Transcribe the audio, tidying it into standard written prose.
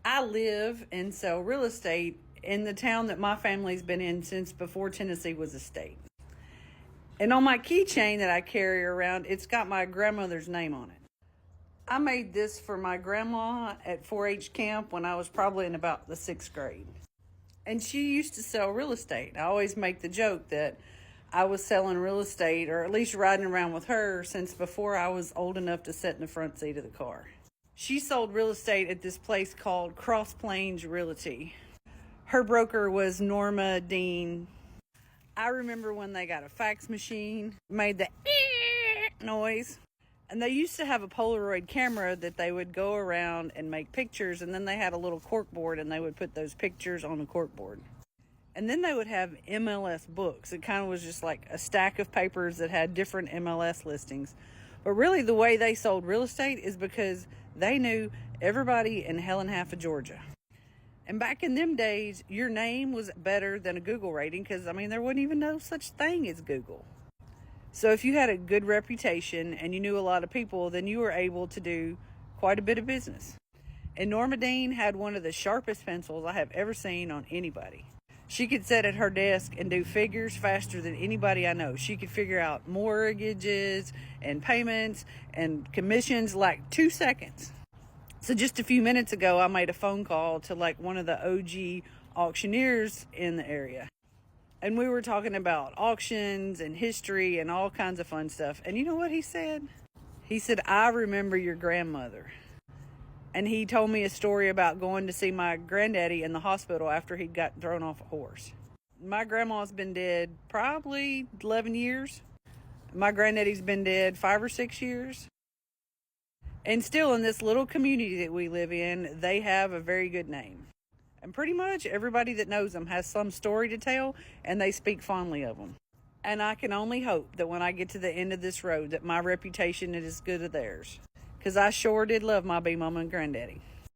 I live and sell real estate in the town that my family's been in since before Tennessee was a state. And on my keychain that I carry around, it's got my grandmother's name on it. I made this for my grandma at 4-H camp when I was probably in about the 6th grade. And she used to sell real estate. I always make the joke that I was selling real estate, or at least riding around with her, since before I was old enough to sit in the front seat of the car. She sold real estate at this place called Cross Plains Realty. Her broker was Norma Dean. I remember when they got a fax machine, made the noise. And they used to have a Polaroid camera that they would go around and make pictures, and then they had a little corkboard and they would put those pictures on the corkboard. And then they would have MLS books. It kind of was just like a stack of papers that had different MLS listings. But really the way they sold real estate is because they knew everybody in hell and half of Georgia. And back in them days, your name was better than a Google rating because, there wasn't even no such thing as Google. So if you had a good reputation and you knew a lot of people, then you were able to do quite a bit of business. And Norma Dean had one of the sharpest pencils I have ever seen on anybody. She could sit at her desk and do figures faster than anybody I know. She could figure out mortgages and payments and commissions like 2 seconds. So just a few minutes ago, I made a phone call to one of the OG auctioneers in the area. And we were talking about auctions and history and all kinds of fun stuff. And you know what he said? He said, "I remember your grandmother." And he told me a story about going to see my granddaddy in the hospital after he'd got thrown off a horse. My grandma's been dead probably 11 years. My granddaddy's been dead 5 or 6 years. And still in this little community that we live in, they have a very good name. And pretty much everybody that knows them has some story to tell, and they speak fondly of them. And I can only hope that when I get to the end of this road that my reputation is as good as theirs. Because I sure did love my B-Mama and Granddaddy.